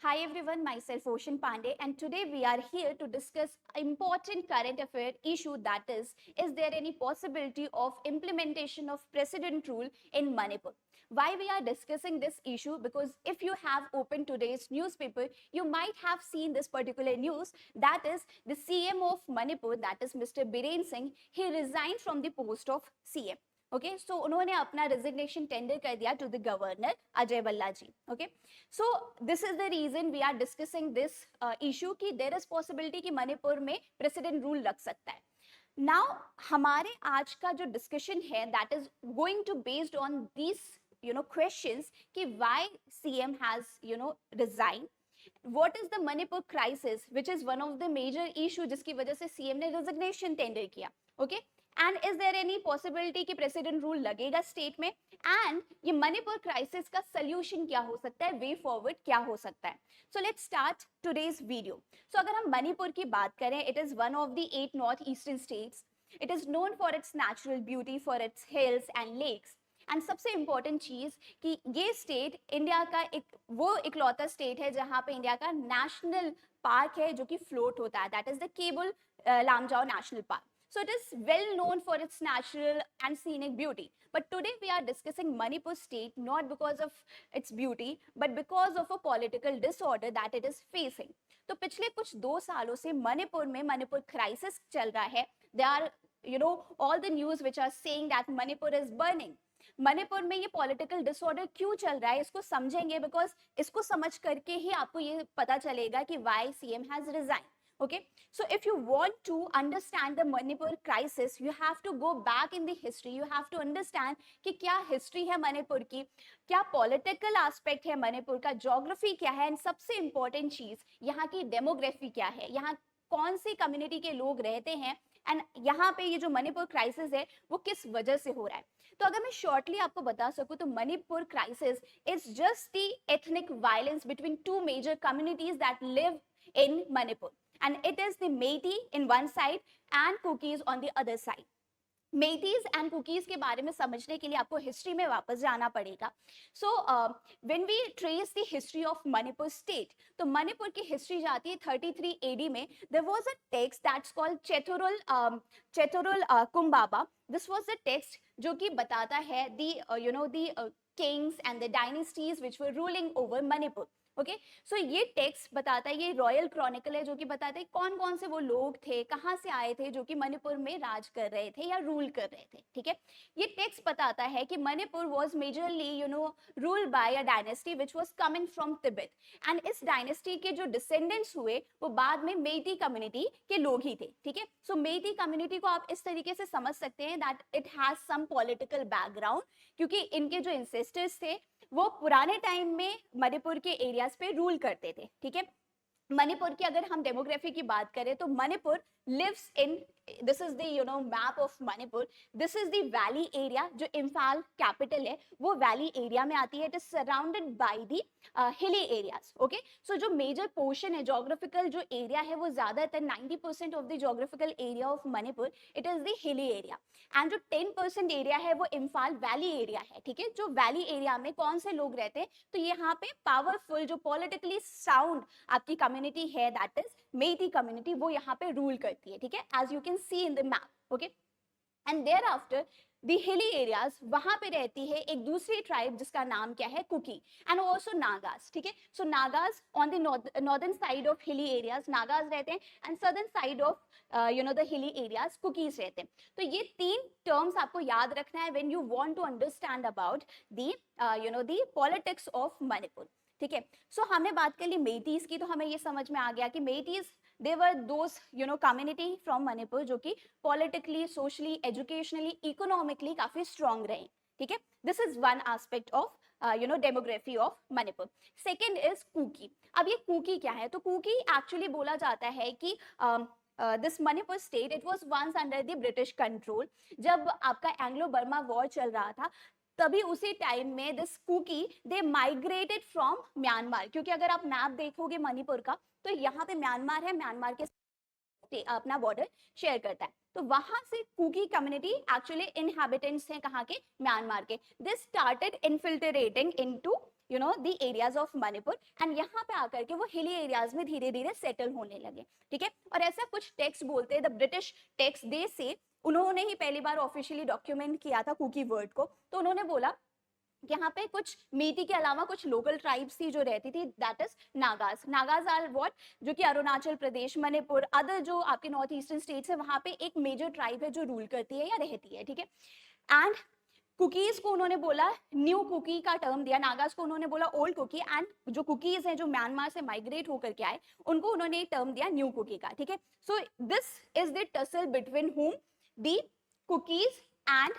Hi everyone, myself Ocean Pandey, and today we are here to discuss important current affair issue, that is there any possibility of implementation of precedent rule in Manipur? Why we are discussing this issue? Because if you have opened today's newspaper, you might have seen this particular news, that is the CM of Manipur, that is Mr. Biren Singh, he resigned from the post of CM. Okay so उन्होंने अपना resignation tender कर दिया to the governor Ajay Bhalla ji. Okay so this is the reason we are discussing this issue कि there is possibility कि मणिपुर में president rule लग सकता है. नाउ हमारे आज का जो डिस्कशन है that is going to based on this questions कि why CM has resign, what is the Manipur crisis which is one of the major issue जिसकी वजह से सीएम ने रेजिग्नेशन टेंडर किया. Okay and is there any possibility कि president rule लगेगा state में, and ये मणिपुर क्राइसिस का सोल्यूशन क्या हो सकता है, वे फॉरवर्ड क्या हो सकता है. So let's start today's video. So अगर हम मणिपुर की बात करें, it is one of the 8 north eastern states. It is known for its natural beauty, for its hills and lakes. And सबसे इंपॉर्टेंट चीज कि ये स्टेट इंडिया का एक वो इकलौता स्टेट है जहां पे इंडिया का नेशनल पार्क है जो कि फ्लोट होता है, that is the Keibul Lamjao national park. So it is well known for its natural and scenic beauty. But today we are discussing Manipur state not because of its beauty but because of a political disorder that it is facing. तो पिछले कुछ 2 सालों से मणिपुर में Manipur crisis चल रहा है. There are all the news which are saying that Manipur is burning. Manipur में ये पॉलिटिकल डिसऑर्डर क्यों चल रहा है इसको समझेंगे, बिकॉज इसको समझ करके ही आपको ये पता चलेगा कि why CM has resign. Okay, so if you want to understand the Manipur crisis, you have to go back in the history. You have to understand कि क्या history है मणिपुर की, क्या political aspect है मणिपुर का, geography क्या है, and सबसे important चीज यहाँ की demography क्या है, यहाँ कौन सी community के लोग रहते हैं, एंड यहाँ पे ये जो मणिपुर क्राइसिस है वो किस वजह से हो रहा है. तो अगर मैं शॉर्टली आपको बता सकूं तो Manipur crisis is just the ethnic violence between 2 major communities that live in Manipur, and it is the Meiteis in one side and Kukis on the other side. Meiteis and Kukis के बारे में समझने के लिए आपको हिस्ट्री में वापस जाना पड़ेगा. So when we trace the history of Manipur state, तो मणिपुर की हिस्ट्री जाती है 33 AD में. There was a text that's called Cheitharol Kumbaba. This was the text जो कि बताता है the kings and the dynasties which were ruling over Manipur. Okay so ये टेक्स्ट बताता है, ये रॉयल क्रॉनिकल है जो कि बताता है कौन कौन से वो लोग थे, कहाँ से आए थे जो कि मणिपुर में राज कर रहे थे या रूल कर रहे थे. ठीक है, ये टेक्स्ट बताता है कि Manipur was majorly rule by a dynasty which was coming from Tibet, and इस डायनेस्टी के जो डिसेंडेंट्स हुए वो बाद में मेइती कम्युनिटी के लोग ही थे. ठीक है, सो मेइती कम्युनिटी को आप इस तरीके से समझ सकते हैं that it has some political background, क्योंकि इनके जो इंसेस्टर्स थे वो पुराने टाइम में मणिपुर के एरियाज पे रूल करते थे. ठीक है, मणिपुर की अगर हम डेमोग्राफी की बात करें तो Manipur lives in, this is the map of Manipur. This is the valley area, जो इम्फाल कैपिटल है वो वैली एरिया में आती है. It is surrounded by the hilly areas. Okay so जो मेजर पोर्शन है, जोग्राफिकल जो एरिया है वो ज्यादातर 90% of the geographical area of Manipur it is the hilly area, and जो 10% एरिया है वो इम्फाल वैली एरिया है. ठीक है, जो वैली एरिया में कौन से लोग रहते हैं, तो यहाँ पे पावरफुल जो पॉलिटिकली साउंड आपकी कम्युनिटी है दैट इज मेइती कम्युनिटी, वो यहाँ पे रूल करती है. ठीक है, as you can see in the map. Okay and there after the hilly areas, वहां पे रहती है एक दूसरी ट्राइब जिसका नाम क्या है, कुकी, एंड ऑल्सो नागास. ठीक है, so Nagas on the northern side of hilly areas Nagas रहते हैं, and southern side of the hilly areas Kukis रहते हैं. तो ये 3 टर्म्स आपको याद रखना है when you want to understand about the politics of Manipur. ठीक है, सो हमने बात कर ली मेइटीज की, तो हमें ये समझ में आ गया कि मेइटीज they were those community from Manipur जो कि politically, socially, educationally, economically काफी strong रहे. ठीक है, this is one aspect of demography of Manipur. Second is Kuki. अब ये Kuki क्या है, तो Kuki actually बोला जाता है कि this Manipur state it was once under the British control. जब आपका एंग्लो बर्मा वॉर चल रहा था तभी उसी टाइम में this Kuki they migrated from Myanmar, क्योंकि अगर आप मैप देखोगे मणिपुर का तो यहाँ पे म्यांमार है, म्यांमार के अपना बॉर्डर शेयर करता है. तो वहां से कुकी कम्युनिटी एक्चुअली इनहैबिटेंट्स हैं कहाँ के, म्यांमार के. This started infiltrating into you know the areas of Manipur, and यहाँ पे आकर के वो हिली एरियाज में धीरे धीरे सेटल होने लगे, ठीक है। और ऐसा कुछ टेक्स्ट बोलते हैं, द ब्रिटिश टेक्स्ट दे से, उन्होंने ही पहली बार ऑफिशियली डॉक्यूमेंट किया था कुकी वर्ड को, तो उन्होंने बोला यहाँ पे कुछ मेटी के अलावा कुछ लोकल ट्राइब्स थी जो रहती थी, that is Nagas. Nagas are what, जो कि अरुणाचल प्रदेश, मणिपुर, अदर जो आपके नॉर्थ ईस्टर्न स्टेट्स है वहां पे एक मेजर ट्राइब है जो रूल करती है या रहती है, ठीक है। एंड कुकीज को उन्होंने बोला न्यू कुकी का टर्म दिया, नागाज को उन्होंने बोला ओल्ड कुकी, एंड जो कुकीज हैं जो म्यांमार से माइग्रेट होकर के आए उनको उन्होंने एक टर्म दिया न्यू कुकी का, ठीक है। So this is the tussle between हुम, दी कुकीज एंड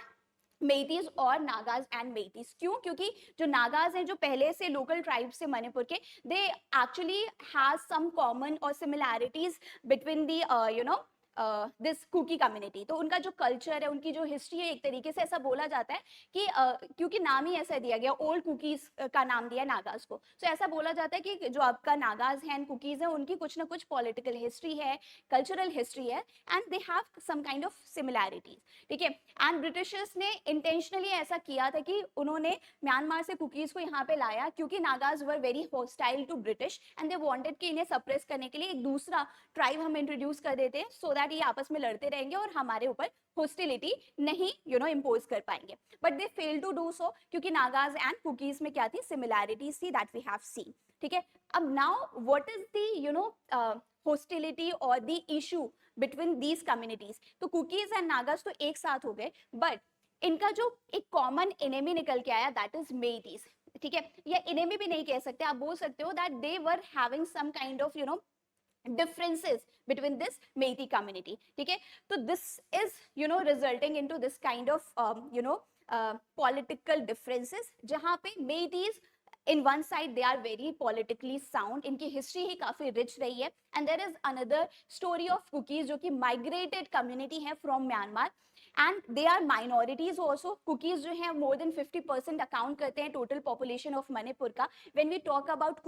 मेटीज और नागाज एंड मेटीज। क्यों? क्योंकि जो नागाज हैं जो पहले से लोकल ट्राइब से मणिपुर के, they actually has some common और similarities between the you know this Kuki community. तो उनका जो कल्चर है, उनकी जो हिस्ट्री है, एक तरीके से ऐसा बोला जाता है कि क्योंकि नाम ही ऐसा दिया गया, ओल्ड कुकीज का नाम दिया नागाज को, तो ऐसा बोला जाता है कि जो आपका नागाज है, कुकीज है, उनकी कुछ ना कुछ पॉलिटिकल हिस्ट्री है, कल्चरल हिस्ट्री है, and they have some kind of similarities, ठीक है। एंड ब्रिटिशर्स ने इंटेंशनली ऐसा किया था कि उन्होंने म्यांमार से कुकीज को यहाँ पे लाया क्योंकि Nagas were very hostile to British, and they wanted कि इन्हें सप्रेस करने के लिए एक दूसरा ट्राइब हम इंट्रोड्यूस कर देते हैं, सो दैट ये आपस में लड़ते रहेंगे और हमारे ऊपर हॉस्टिलिटी नहीं इम्पोज कर पाएंगे। But they fail to do so क्योंकि नागाज एंड कुकीज में क्या थी, सिमिलैरिटीज थी, दैट वी हैव सीन, ठीक है। अब now what is the hostility और the issue between these communities? तो कुकीज एंड नागाज तो एक साथ हो गए, बट इनका जो एक कॉमन एनिमी निकल के आया, दैट इज मेटीज, ठीक है। या एनिमी भी नहीं कह सकते, आप बोल सकते हो that they were having some kind of differences between this Meiti community, ठीक है। तो this is resulting into this kind of political differences, जहाँ पे Meitis in one side they are very politically sound, इनकी हिस्ट्री ही काफी rich रही है, and there is another story of Cookies जो कि migrated community है from Myanmar, and they are minorities also। Cookies जो है more than 50% अकाउंट करते हैं टोटल पॉपुलेशन ऑफ मणिपुर का, when we talk about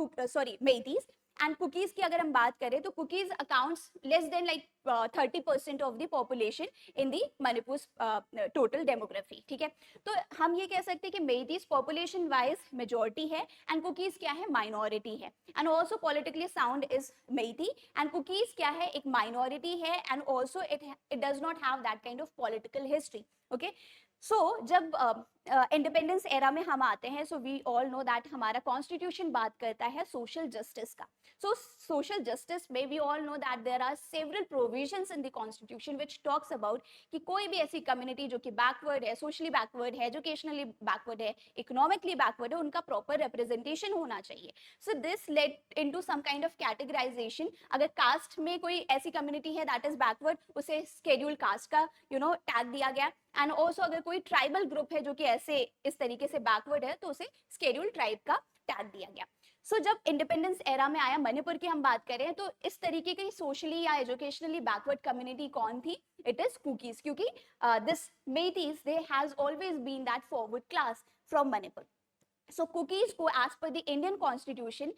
Meiteis। And Kukis की अगर हम बात करें तो Kukis accounts less than like 30% of the population in the Manipur total demography, ठीक है। तो हम ये कह सकते हैं कि मेटीज पॉपुलेशन वाइज मेजॉरिटी है एंड कुकीज क्या है, माइनॉरिटी है। And also politically sound is Meitei, and Kukis क्या है, एक माइनॉरिटी है, and also it does not have that kind of political history, okay. So जब इंडिपेंडेंस एरा में हम आते हैं, so we all know that हमारा कॉन्स्टिट्यूशन बात करता है सोशल जस्टिस का। सो सोशल जस्टिस में we all know that there are several provisions in the constitution which talks about कि कोई भी ऐसी कम्युनिटी जो कि बैकवर्ड है, सोशली बैकवर्ड है, एजुकेशनली बैकवर्ड है, इकोनॉमिकली बैकवर्ड है, उनका प्रॉपर रिप्रेजेंटेशन होना चाहिए। So this led into some kind of categorisation. अगर कास्ट में कोई ऐसी कम्युनिटी है दैट इज बैकवर्ड, उसे स्केड्यूल कास्ट का टैग दिया गया, एंड ऑल्सो अगर कोई ट्राइबल ग्रुप है जो कि ऐसे इस तरीके से बैकवर्ड है तो उसे स्केड्यूल ट्राइब का टैग दिया गया। सो जब इंडिपेंडेंस एरा में आया, मणिपुर की हम बात करें तो इस तरीके की सोशली या एजुकेशनली बैकवर्ड कम्युनिटी कौन थी, इट इज कुकीज, क्योंकि this Meiteis they has always been that forward class from Manipur. So Kukis को as per the Indian constitution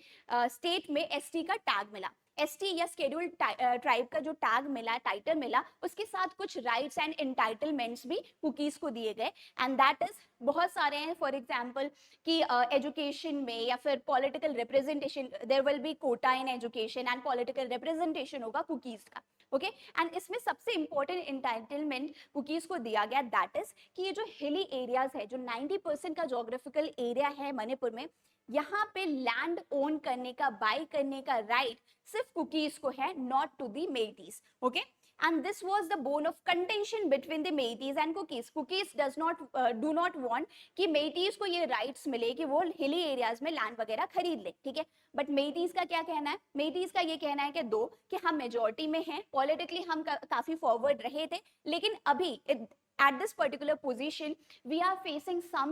state में एसटी का टैग मिला। एसटी या स्केड्यूल ट्राइब का जो टैग मिला, टाइटल मिला, उसके साथ कुछ राइट्स एंड एंटाइटलमेंट्स भी कुकीज को दिए गए, एंड दैट इज बहुत सारे हैं। फॉर एग्जांपल कि एजुकेशन में या फिर political representation, there will be quota in education and political representation होगा कुकीज का, ओके। एंड इसमें सबसे इंपॉर्टेंट एंटाइटलमेंट कुकीज को दिया गया, दैट इज कि ये जो हिली एरियाज है, जो 90% का जोग्राफिकल एरिया है मणिपुर में, यहाँ पे लैंड ओन करने का, बाय करने का राइट सिर्फ कुकीज को है, not to the Meiteis, okay. And this was the bone of contention between the Meiteis and Kukis. Kukis do not want कि मेटीज को ये राइट्स मिले कि वो हिली एरियाज में लैंड वगैरह खरीद ले, ठीक है। बट मेटीज का क्या कहना है, मेटीज का ये कहना है कि हम मेजोरिटी में हैं, पॉलिटिकली हम काफी फॉरवर्ड रहे थे, लेकिन अभी at this particular position we are facing some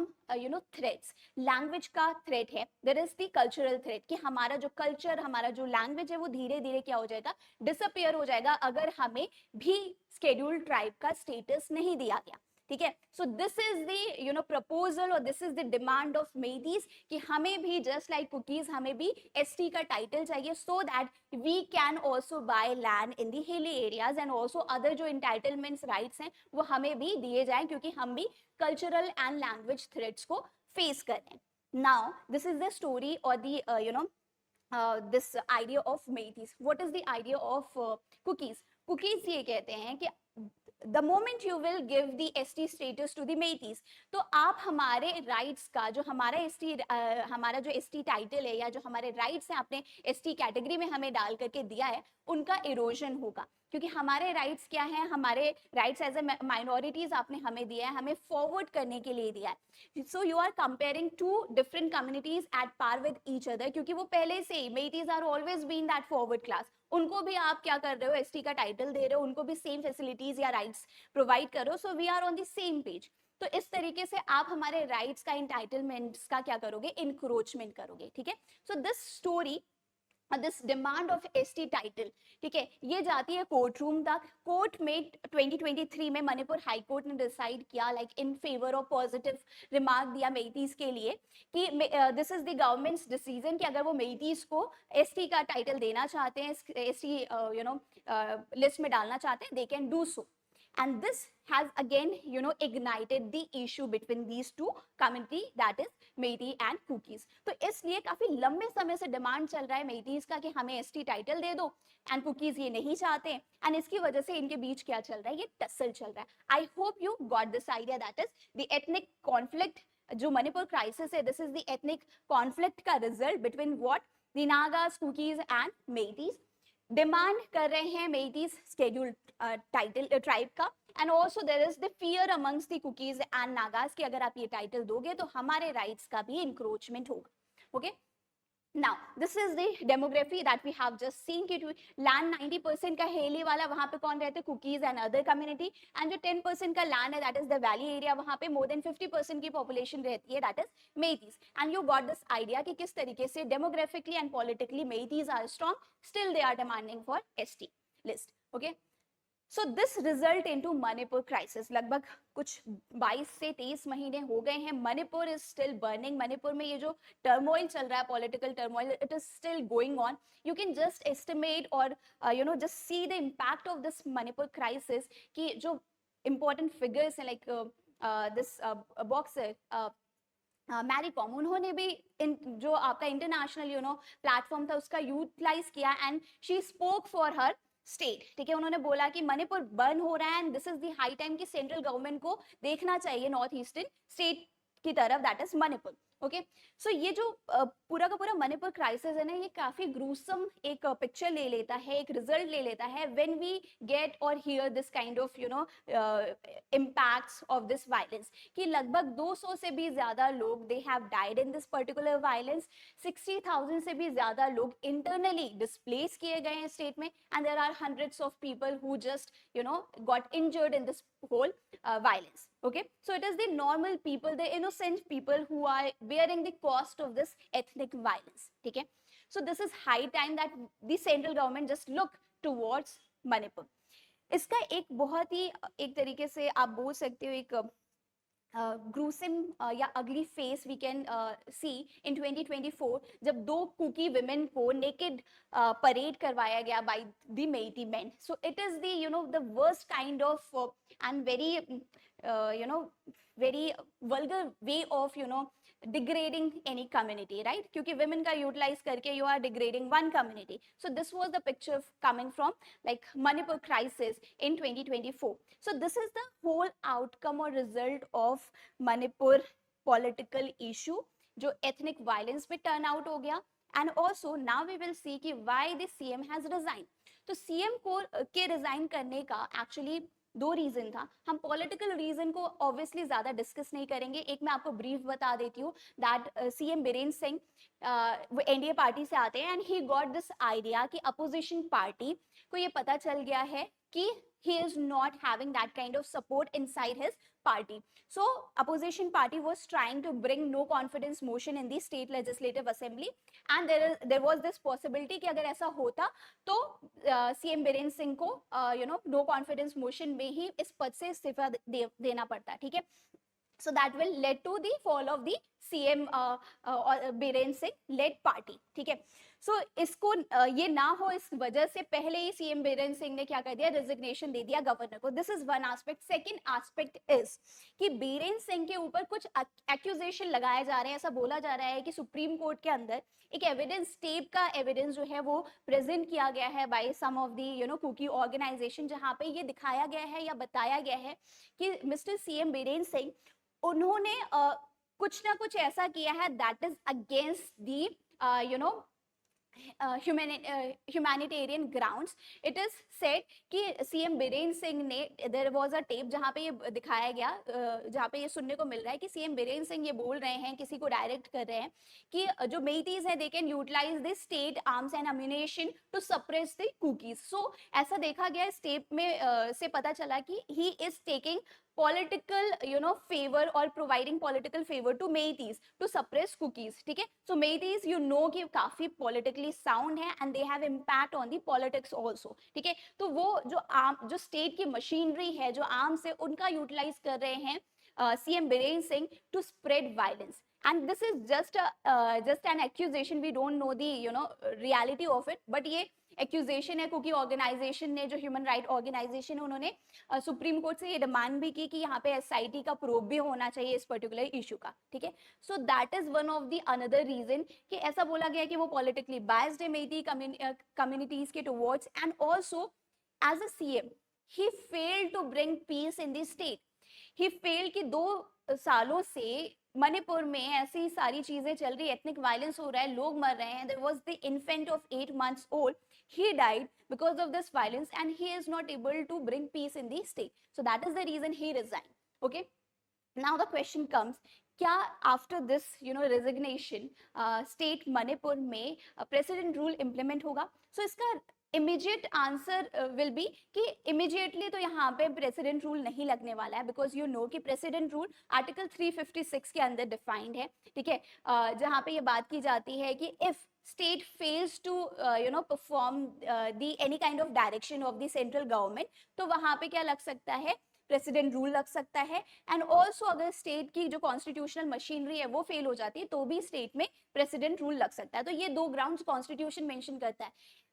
threats। Language का थ्रेट है, there is the cultural threat कि हमारा जो कल्चर, हमारा जो लैंग्वेज है वो धीरे धीरे क्या हो जाएगा, डिसअपियर हो जाएगा अगर हमें भी स्केड्यूल ट्राइब का स्टेटस नहीं दिया गया, ठीक है। So this is the proposal और this is the demand of Meiteis कि हमें भी जस्ट लाइक कुकीज हमें भी एसटी का टाइटल चाहिए, so that we can also buy land in the hilly areas, and also other जो इंटाइटलमेंट्स राइट्स हैं वो हमें भी दिए जाएं, क्योंकि हम भी कल्चरल एंड लैंग्वेज थ्रेट्स को फेस कर रहे हैं। Now, this is the story or the, this idea of Meithis. What is the idea of cookies? Cookies ये कहते हैं कि the moment you will give the ST status to the Meithis, तो आप हमारे rights का जो हमारा ST हमारा जो ST title है या जो हमारे rights हैं आपने ST category में हमें डाल करके दिया है उनका erosion होगा, क्योंकि हमारे राइट्स क्या हैं, हमारे राइट्स एज ए माइनॉरिटीज आपने हमें दिया है, हमें फॉरवर्ड करने के लिए दिया है. So you are comparing two different communities at par with each other, क्योंकि वो पहले से ही Meiteis are always been that forward class, उनको भी आप क्या कर रहे हो, एसटी का टाइटल दे रहे हो, उनको भी सेम फैसिलिटीज या राइट्स प्रोवाइड कर रहे हो. So we are on the same page. तो इस तरीके से आप हमारे राइट्स का, इंटाइटलमेंट्स का क्या करोगे, इंक्रोचमेंट करोगे. ठीक है. So this story, this demand of ST title, ठीक है, ये जाती है कोर्ट रूम तक. कोर्ट में 2023 में मणिपुर हाई कोर्ट ने डिसाइड किया, like in favour of positive remark दिया मेइटीज के लिए कि this is the governments decision कि अगर वो मेइटीज को एसटी का टाइटल देना चाहते हैं, एसटी लिस्ट में डालना चाहते हैं, they can do so. And this has again, ignited the issue between these two community, that is Meithei and Kukis. तो इसलिए काफी लंबे समय से डिमांड चल रहा है मेइटीज का कि हमें एसटी टाइटल दे दो, एंड कुकीज ये नहीं चाहते, एंड इसकी वजह से इनके बीच क्या चल रहा है, ये टसल चल रहा है. I hope you got this idea, that is the ethnic conflict. जो मणिपुर क्राइसिस है, this is the ethnic conflict का result between what, the Nagas, Kukis and Meiteis. Demand कर रहे हैं मेइटीज स्केड्यूल टाइटल ट्राइब का, and also there is the fear amongst the Kukis and Nagas कि अगर आप ये टाइटल दोगे तो हमारे राइट्स का भी इंक्रोचमेंट होगा. Okay. Now, this is the demography that we have just seen कि land 90% का हेली वाला, वहाँ पे कौन रहते हैं, cookies and other community, and जो 10% का लैंड है, that is the valley area, वहाँ पे more than 50% की population रहती है, that is Meithis. And you got this idea कि किस तरीके से demographically and politically Meithis are strong, still they are demanding for ST list. Okay. So this result into Manipur crisis. लगभग कुछ 22 से 23 महीने हो गए हैं, Manipur is still burning. Manipur में ये जो टर्मोइल चल रहा है, political turmoil, it is still going on. You can just estimate और just see the impact of this Manipur crisis कि जो इंपॉर्टेंट फिगर्स हैं, like this boxer Mary Kom, उन्होंने भी जो आपका इंटरनेशनल प्लेटफॉर्म था उसका यूटिलाइज किया, and she spoke for her state. ठीक है. उन्होंने बोला कि मणिपुर बर्न हो रहा है, and this is the high time कि सेंट्रल गवर्नमेंट को देखना चाहिए नॉर्थ ईस्टर्न स्टेट की तरफ, that is Manipur. Okay. So ये जो पूरा का पूरा मणिपुर क्राइसिस है ना, ये काफी ग्रूसम एक पिक्चर ले लेता है, एक रिजल्ट ले लेता है व्हेन वी गेट और here this kind of impacts of this violence, कि लगभग 200 से भी ज्यादा लोग they have died in this particular violence. 60,000 से भी ज्यादा लोग इंटरनली डिस्प्लेस किए गए हैं स्टेट में, and there are hundreds of people who just got injured in this whole violence. Okay, so it is the normal people, the innocent people who are bearing the cost of this ethnic violence. Okay, so this is high time that the central government just look towards Manipur. इसका एक बहुत ही एक तरीके से आप बोल सकते हो एक gruesome या ugly face we can see in 2024, जब 2 कुकी women को naked parade करवाया गया by the Meithei men. So it is the the worst kind of and very very vulgar way of degrading any community, right? क्योंकि women का utilize करके you are degrading one community. So this was the picture coming from like Manipur crisis in 2024. So this is the whole outcome or result of Manipur political issue जो ethnic violence पे turn out हो गया. And also now we will see कि why the CM has resigned. तो CM को के resign करने का actually 2 रीजन था. हम पॉलिटिकल रीजन को ऑब्वियसली ज्यादा डिस्कस नहीं करेंगे. एक मैं आपको ब्रीफ बता देती हूँ दैट सीएम बीरेन्द्र सिंह वो एनडीए पार्टी से आते हैं, and he got this idea कि अपोजिशन पार्टी को ये पता चल गया है कि he is not having that kind of support inside his party. So opposition party was trying to bring no confidence motion in the state legislative assembly, and there was this possibility कि अगर ऐसा होता तो CM Birender Singh को no confidence motion में ही इस पद से इस्तीफा देना पड़ता. ठीक है. So that will lead to the fall of the CM Birender Singh led party. ठीक है. सो इसको ये ना हो इस वजह से पहले ही सीएम बीरेन सिंह ने क्या कर दिया, रेजिग्नेशन दे दिया गवर्नर को. This is one aspect. Second aspect is कि बीरेन सिंह के ऊपर कुछ एक्यूजेशन लगाए जा रहे हैं. ऐसा बोला जा रहा है कि सुप्रीम कोर्ट के अंदर एक एविडेंस, टेप का एविडेंस जो है वो प्रेजेंट किया गया है by some of the Kuki organization, जहां पे ये दिखाया गया है या बताया गया है कि मिस्टर सीएम बीरेन सिंह उन्होंने कुछ ना कुछ ऐसा किया है that is against the humanitarian grounds. It is said कि सीएम बीरेन सिंह ने, देयर वाज अ टेप जहाँ पे ये दिखाया गया, जहाँ पे ये सुनने को मिल रहा है कि सीएम बीरेन सिंह ये बोल रहे हैं, किसी को डायरेक्ट कर रहे हैं कि जो मेइटीज हैं they can utilise the state arms and ammunition to suppress the Kukis. सो ऐसा देखा गया इस टेप में से पता चला कि he is taking political favor or providing political favor to Meiteis to suppress cookies. ठीक है. So Meiteis कि काफी politically sound है and they have impact on the politics also. ठीक है. तो वो जो state की machinery है, जो arms है, उनका utilize कर रहे हैं CM Biren Singh to spread violence. And this is just an accusation. We don't know the reality of it, but ये एक्यूजेशन है. क्योंकि ऑर्गेनाइजेशन ने, जो ह्यूमन राइट ऑर्गेनाइजेशन है, उन्होंने सुप्रीम कोर्ट से ये डिमांड भी की कि यहाँ पे एसआईटी का प्रोब भी होना चाहिए इस पर्टिकुलर इशू का. ठीक है. So that is one of the another reason कि ऐसा बोला गया कि वो पॉलिटिकली बायस्ड है मेइटी कम्युनिटीज के towards. And also as a CM he failed to bring peace in the state. He failed कि 2 सालों से मणिपुर में ऐसी सारी चीजें चल रही है, एथनिक वायलेंस हो रहा है, लोग मर रहे हैं. There was the infant of 8 months old. He died because of this violence and he is not able to bring peace in the state. So that is the reason he resigned. Okay. Now the question comes, क्या after this resignation state Manipur में president rule implement होगा? So इसका immediate answer will be कि immediately तो यहाँ पे president rule नहीं लगने वाला है, because कि president rule article 356 के अंदर defined है. ठीक है. जहाँ पे ये बात की जाती है कि if state fails to perform the any kind of direction of the central government, तो वहां पे क्या लग सकता है, प्रेसिडेंट रूल लग सकता है. एंड ऑल्सो अगर स्टेट की जो कॉन्स्टिट्यूशनल मशीनरी है वो फेल हो जाती है तो भी स्टेट में प्रेसिडेंट रूल लग सकता है. तो ये 2 ग्राउंड्स कॉन्स्टिट्यूशन मेंशन करता है.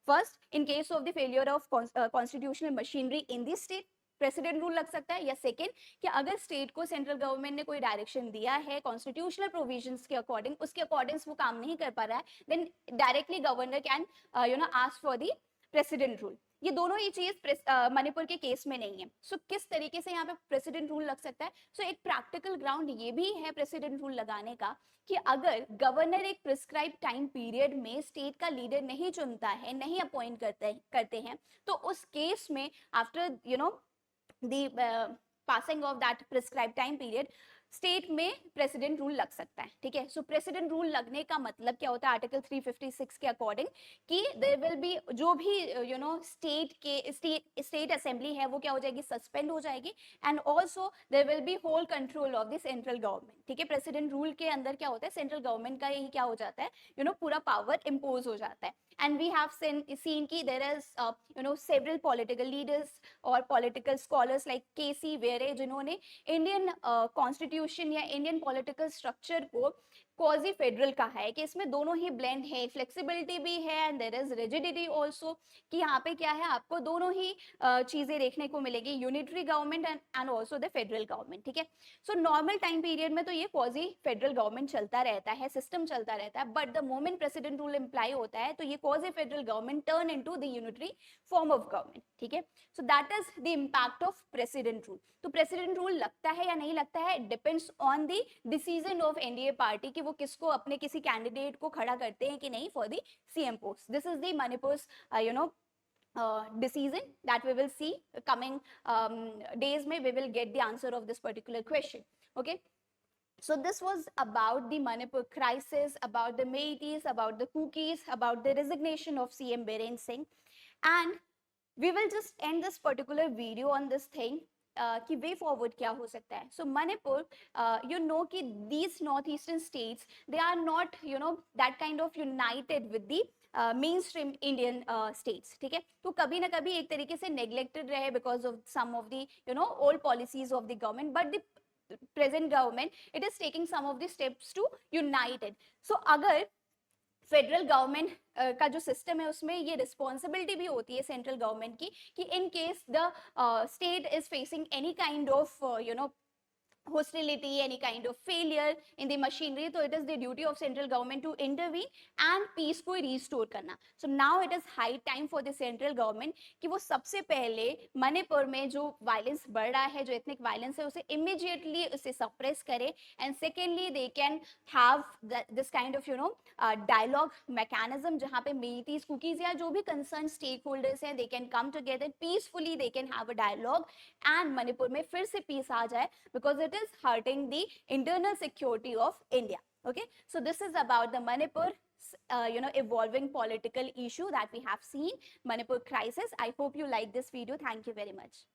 First, in case of the failure of constitutional machinery in the state, president rule लग सकता है. या सेकेंड, कि अगर स्टेट को सेंट्रल गवर्नमेंट ने कोई डायरेक्शन दिया है कॉन्स्टिट्यूशनल प्रोविजंस के अकॉर्डिंग, उसके अकॉर्डिंग वो काम नहीं कर पा रहा है, then directly governor can ask for the president rule. ये दोनों ही चीज मणिपुर के केस में नहीं है. सो किस तरीके से यहाँ पे प्रेसिडेंट रूल लग सकता है? सो एक प्रैक्टिकल ग्राउंड ये भी है प्रेसिडेंट रूल लगाने का कि अगर गवर्नर एक प्रिस्क्राइब टाइम पीरियड में स्टेट का लीडर नहीं चुनता है, नहीं अपॉइंट करते हैं, तो उस केस में after the passing of that prescribed time period, state में प्रेसिडेंट रूल लग सकता है. ठीक है. सो प्रेसिडेंट रूल लगने का मतलब क्या होता है आर्टिकल 356 के अकॉर्डिंग, कि देयर विल बी, जो भी स्टेट असेंबली है वो क्या हो जाएगी, सस्पेंड हो जाएगी. And also there will be whole control of the central government. ठीक है. प्रेसिडेंट रूल के अंदर क्या होता है, सेंट्रल गवर्नमेंट का ही क्या हो जाता है, पूरा पावर इम्पोज हो जाता है. And we have seen कि there is several political leaders और political scholars like KC वेरे, जिन्होंने इंडियन कॉन्स्टिट्यूशन या इंडियन पॉलिटिकल स्ट्रक्चर को क्वाजी फेडरल कहा है कि इसमें दोनों ही ब्लेंड है, फ्लेक्सिबिलिटी भी है and there is rigidity also, कि यहाँ पे क्या है, आपको दोनों ही चीजें देखने को मिलेगी, unitary government and also the federal government. ठीक है. सो नॉर्मल टाइम पीरियड में तो ये क्वाजी फेडरल गवर्नमेंट चलता रहता है, सिस्टम चलता रहता है, but the moment president rule imply होता है तो ये quasi federal government turn into the unitary form of government. ठीक है. So that is the impact of president rule. तो प्रेसिडेंट रूल लगता है या नहीं लगता है, depends on the decision of NDA party कि वो किसको, अपने किसी कैंडिडेट को खड़ा करते हैं कि नहीं for the CM post. This is the Manipur decision that we will see coming days. May we will get the answer of this particular question. Okay. So this was about the Manipur crisis, about the Meiteis, about the Kukis, about the resignation of CM Biren Singh, and we will just end this particular video on this thing. कि way forward क्या हो सकता है. So Manipur, कि these north eastern states, they are not that kind of united with the mainstream Indian states. ठीक है. तो कभी ना कभी एक तरीके से नेग्लेक्टेड रहे because of some of the old policies of the government, but the present government, it is taking some of the steps to unite it. So अगर फेडरल गवर्नमेंट का जो सिस्टम है उसमें ये रिस्पॉन्सिबिलिटी भी होती है सेंट्रल गवर्नमेंट की कि in case the state is facing any kind of hostility, any kind of failure in the machinery, so it is the duty of central government to intervene and peace को restore करना. So now it is high time for the central government कि वो सबसे पहले मणिपुर में जो violence बढ़ रहा है, जो ethnic violence है, उसे immediately उसे suppress करे, and secondly they can have this kind of dialogue mechanism जहाँ पे Meiteis, Kukis या जो भी concerned stakeholders हैं, they can come together peacefully, they can have a dialogue and Manipur में फिर से peace आ जाए, because it is hurting the internal security of India. Okay, so this is about the Manipur evolving political issue that we have seen, Manipur crisis. I hope you like this video. Thank you very much.